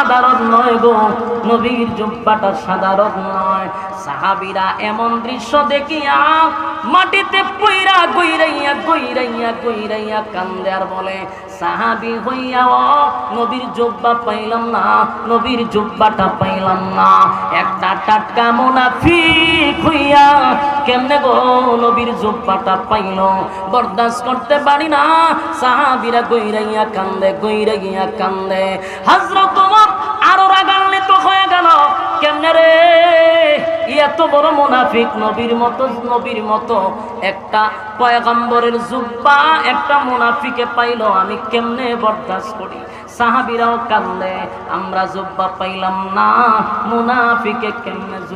সাধারণ নয় গো, নবীর জুব্বাটা সাধারণ নয়। সাহাবীরা এমন দৃশ্য দেখিয়া মাটিতে পইরা গইরাইয়া গইরাইয়া গইরাইয়া কান্দে আর বলে, সাহাবী হইয়াও নবীর জুব্বা পাইলাম না, নবীর জুব্বাটা পাইলাম না। একটা টাটকা মুনাফিক হইয়া কেমনে গো নবীর জুব্বাটা পাইল, বরদাস্ত করতে পারি না। সাহাবীরা গইরাইয়া কান্দে, গইরাইয়া কান্দে। হযরত ওমর আরো রাগান্বিত হয়ে গেল, কেমনে রে এত বড় মুনাফিক, নবীর মতো একটা পয়গম্বরের জুব্বা একটা মুনাফিকে পাইল, আমি কেমনে বরদাস্ত করি। সাহাবীরাও কান্দে, আমরা জুব্বা পাইলাম না, মুনাফিকে কেমনে